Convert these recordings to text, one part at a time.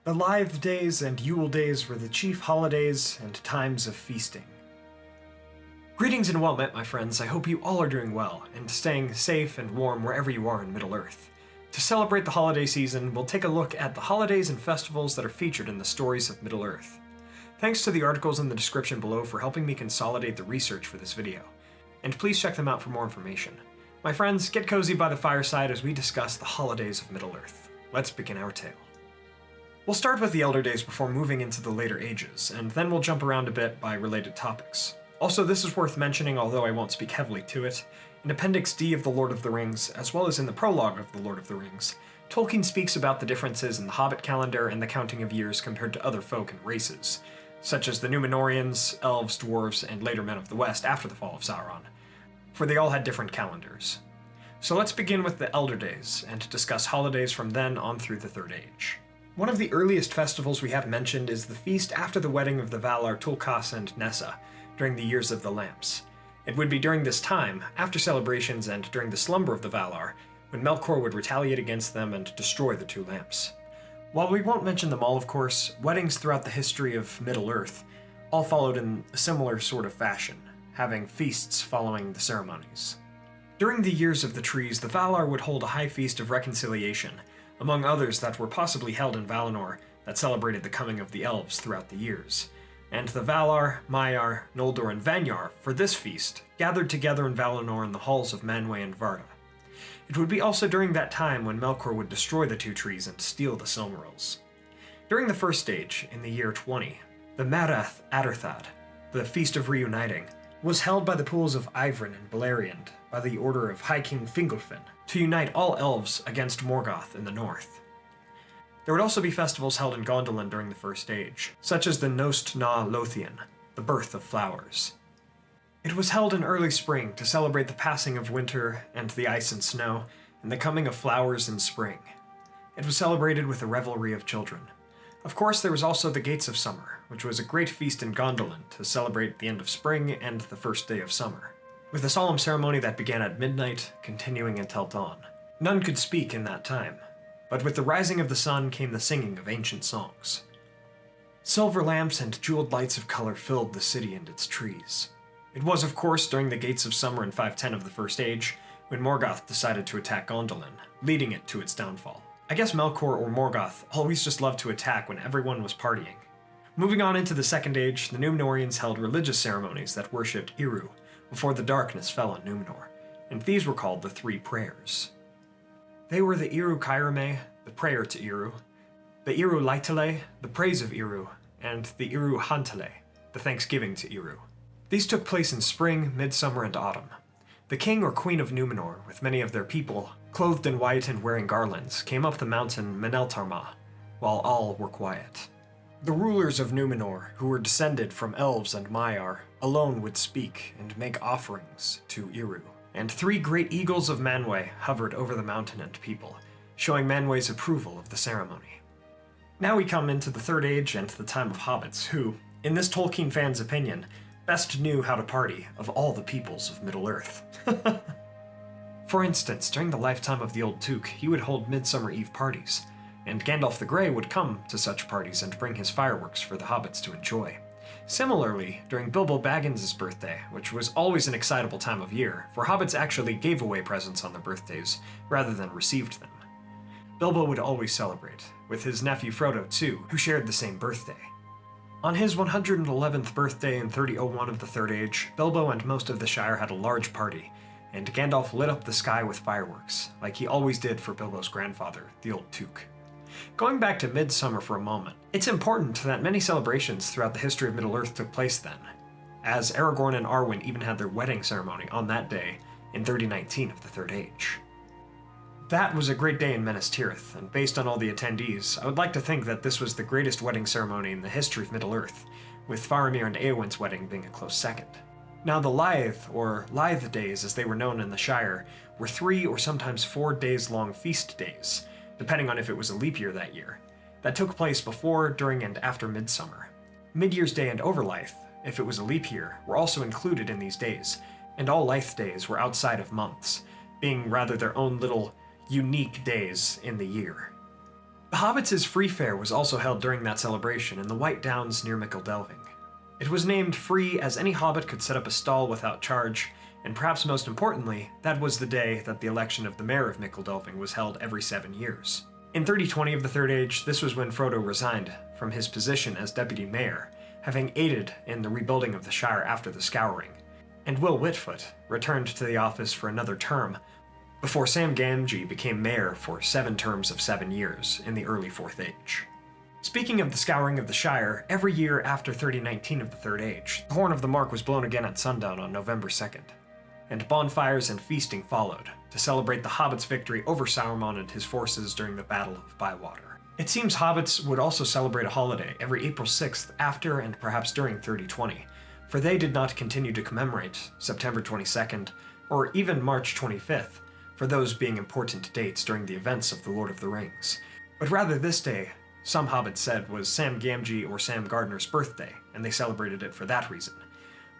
The Lithe Days and Yule Days were the chief holidays and times of feasting. Greetings and well met, my friends. I hope you all are doing well and staying safe and warm wherever you are in Middle-earth. To celebrate the holiday season, we'll take a look at the holidays and festivals that are featured in the stories of Middle-earth. Thanks to the articles in the description below for helping me consolidate the research for this video, and please check them out for more information. My friends, get cozy by the fireside as we discuss the holidays of Middle-earth. Let's begin our tale. We'll start with the Elder Days before moving into the later ages, and then we'll jump around a bit by related topics. Also, this is worth mentioning, although I won't speak heavily to it. In Appendix D of The Lord of the Rings, as well as in the prologue of The Lord of the Rings, Tolkien speaks about the differences in the Hobbit calendar and the counting of years compared to other folk and races, such as the Númenóreans, elves, dwarves, and later men of the West after the fall of Sauron, for they all had different calendars. So let's begin with the Elder Days, and discuss holidays from then on through the Third Age. One of the earliest festivals we have mentioned is the feast after the wedding of the Valar Tulkas and Nessa, during the Years of the Lamps. It would be during this time, after celebrations and during the slumber of the Valar, when Melkor would retaliate against them and destroy the two lamps. While we won't mention them all, of course, weddings throughout the history of Middle-earth all followed in a similar sort of fashion, having feasts following the ceremonies. During the Years of the Trees, the Valar would hold a high feast of reconciliation, among others that were possibly held in Valinor that celebrated the coming of the elves throughout the years. And the Valar, Maiar, Noldor, and Vanyar, for this feast, gathered together in Valinor in the halls of Manwë and Varda. It would be also during that time when Melkor would destroy the two trees and steal the Silmarils. During the first stage, in the year 20, the Madath Adderthad, the Feast of Reuniting, was held by the pools of Ivren and Beleriand by the order of High King Fingolfin to unite all elves against Morgoth in the north. There would also be festivals held in Gondolin during the First Age, such as the Nost Na Lothian, the birth of flowers. It was held in early spring to celebrate the passing of winter and the ice and snow, and the coming of flowers in spring. It was celebrated with a revelry of children. Of course, there was also the Gates of Summer, which was a great feast in Gondolin to celebrate the end of spring and the first day of summer, with a solemn ceremony that began at midnight, continuing until dawn. None could speak in that time, but with the rising of the sun came the singing of ancient songs. Silver lamps and jeweled lights of color filled the city and its trees. It was, of course, during the Gates of Summer in 510 of the First Age, when Morgoth decided to attack Gondolin, leading it to its downfall. I guess Melkor or Morgoth always just loved to attack when everyone was partying. Moving on into the Second Age, the Númenóreans held religious ceremonies that worshipped Eru, before the darkness fell on Númenor, and these were called the Three Prayers. They were the Eru Kairame, the prayer to Eru, the Eru Laitale, the praise of Eru, and the Eru Hantale, the thanksgiving to Eru. These took place in spring, midsummer, and autumn. The king or queen of Númenor, with many of their people, clothed in white and wearing garlands, came up the mountain Meneltarma, while all were quiet. The rulers of Númenor, who were descended from elves and Maiar, alone would speak and make offerings to Eru, and three great eagles of Manwë hovered over the mountain and people, showing Manwë's approval of the ceremony. Now we come into the Third Age and the time of hobbits, who, in this Tolkien fan's opinion, best knew how to party of all the peoples of Middle-earth. For instance, during the lifetime of the Old Took, he would hold Midsummer Eve parties, and Gandalf the Grey would come to such parties and bring his fireworks for the hobbits to enjoy. Similarly, during Bilbo Baggins' birthday, which was always an excitable time of year, for hobbits actually gave away presents on their birthdays, rather than received them. Bilbo would always celebrate, with his nephew Frodo too, who shared the same birthday. On his 111th birthday in 3001 of the Third Age, Bilbo and most of the Shire had a large party, and Gandalf lit up the sky with fireworks, like he always did for Bilbo's grandfather, the Old Took. Going back to Midsummer for a moment, it's important that many celebrations throughout the history of Middle-earth took place then, as Aragorn and Arwen even had their wedding ceremony on that day in 3019 of the Third Age. That was a great day in Minas Tirith, and based on all the attendees, I would like to think that this was the greatest wedding ceremony in the history of Middle-earth, with Faramir and Éowyn's wedding being a close second. Now the Lithe, or Lithe Days as they were known in the Shire, were 3 or sometimes 4 days-long feast days, depending on if it was a leap year that year, that took place before, during, and after Midsummer. Mid-Year's Day and Overlithe, if it was a leap year, were also included in these days, and all Lithe days were outside of months, being rather their own little unique days in the year. The Hobbits' free fair was also held during that celebration in the White Downs near Mickledelving. It was named free as any hobbit could set up a stall without charge, and perhaps most importantly, that was the day that the election of the mayor of Mickledelving was held every 7 years. In 3020 of the Third Age, this was when Frodo resigned from his position as deputy mayor, having aided in the rebuilding of the Shire after the Scouring, and Will Whitfoot returned to the office for another term, before Sam Gamgee became mayor for 7 terms of 7 years in the early Fourth Age. Speaking of the Scouring of the Shire, every year after 3019 of the Third Age, the Horn of the Mark was blown again at sundown on November 2nd, and bonfires and feasting followed to celebrate the hobbits' victory over Sauron and his forces during the Battle of Bywater. It seems hobbits would also celebrate a holiday every April 6th after and perhaps during 3020, for they did not continue to commemorate September 22nd or even March 25th, for those being important dates during the events of The Lord of the Rings, but rather this day, some hobbits said, was Sam Gamgee or Sam Gardner's birthday, and they celebrated it for that reason,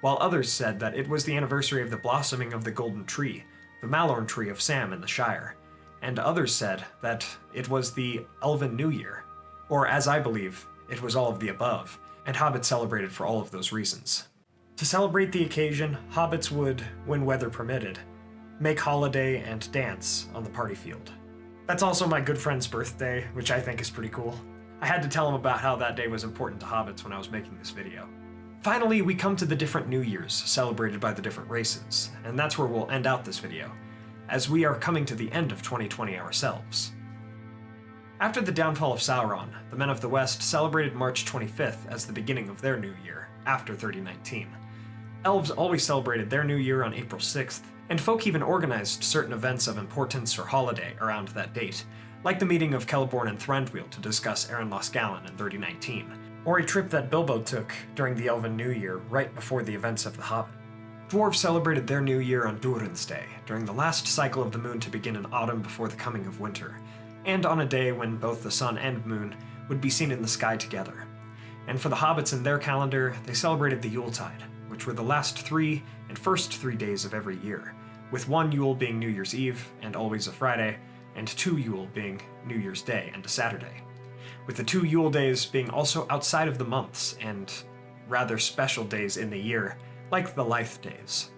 while others said that it was the anniversary of the blossoming of the Golden Tree, the Malorn Tree of Sam in the Shire, and others said that it was the Elven New Year, or as I believe, it was all of the above, and hobbits celebrated for all of those reasons. To celebrate the occasion, hobbits would, when weather permitted, make holiday and dance on the party field. That's also my good friend's birthday, which I think is pretty cool. I had to tell him about how that day was important to hobbits when I was making this video. Finally, we come to the different New Years celebrated by the different races, and that's where we'll end out this video, as we are coming to the end of 2020 ourselves. After the downfall of Sauron, the Men of the West celebrated March 25th as the beginning of their new year, after 3019. Elves always celebrated their new year on April 6th, and folk even organized certain events of importance or holiday around that date, like the meeting of Celeborn and Thranduil to discuss Aaron Losgallen in 3019, or a trip that Bilbo took during the Elven New Year right before the events of The Hobbit. Dwarves celebrated their new year on Durin's Day, during the last cycle of the moon to begin in autumn before the coming of winter, and on a day when both the sun and moon would be seen in the sky together. And for the hobbits in their calendar, they celebrated the Yuletide, which were the last 3 and first 3 days of every year, with one Yule being New Year's Eve and always a Friday, and 2 Yule being New Year's Day and a Saturday, with the 2 Yule days being also outside of the months and rather special days in the year, like the Lithe days.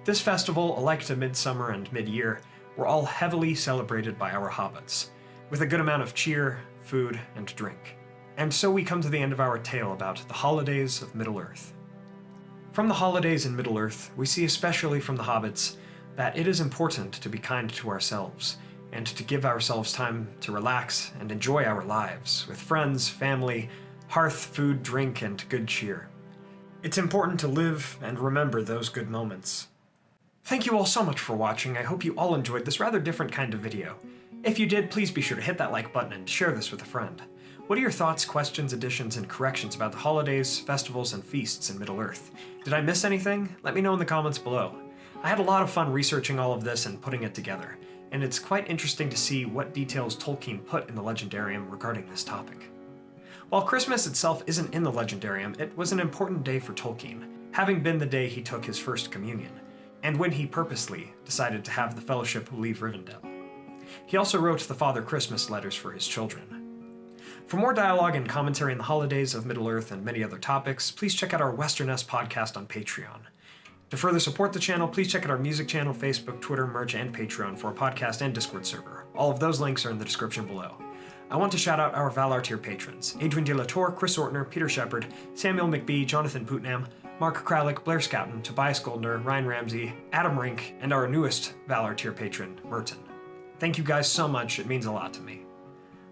This festival, alike to midsummer and mid-year, were all heavily celebrated by our hobbits, with a good amount of cheer, food, and drink. And so we come to the end of our tale about the holidays of Middle-earth. From the holidays in Middle-earth, we see especially from the hobbits that it is important to be kind to ourselves, and to give ourselves time to relax and enjoy our lives with friends, family, hearth, food, drink, and good cheer. It's important to live and remember those good moments. Thank you all so much for watching. I hope you all enjoyed this rather different kind of video. If you did, please be sure to hit that like button and share this with a friend. What are your thoughts, questions, additions, and corrections about the holidays, festivals, and feasts in Middle-earth? Did I miss anything? Let me know in the comments below. I had a lot of fun researching all of this and putting it together, and it's quite interesting to see what details Tolkien put in the Legendarium regarding this topic. While Christmas itself isn't in the Legendarium, it was an important day for Tolkien, having been the day he took his first communion, and when he purposely decided to have the Fellowship leave Rivendell. He also wrote the Father Christmas letters for his children. For more dialogue and commentary on the holidays of Middle-earth and many other topics, please check out our Westerness podcast on Patreon. To further support the channel, please check out our music channel, Facebook, Twitter, merch, and Patreon for a podcast and Discord server. All of those links are in the description below. I want to shout out our Valar tier patrons: Adrian De La Torre, Chris Ortner, Peter Shepard, Samuel McBee, Jonathan Putnam, Mark Kralik, Blair Scouten, Tobias Goldner, Ryan Ramsey, Adam Rink, and our newest Valar tier patron, Merton. Thank you guys so much, it means a lot to me.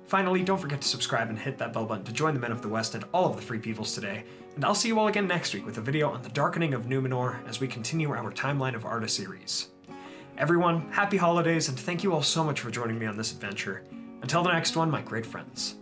Finally, don't forget to subscribe and hit that bell button to join the Men of the West and all of the Free Peoples today, and I'll see you all again next week with a video on the Darkening of Numenor as we continue our Timeline of Arda series. Everyone, happy holidays, and thank you all so much for joining me on this adventure. Until the next one, my great friends.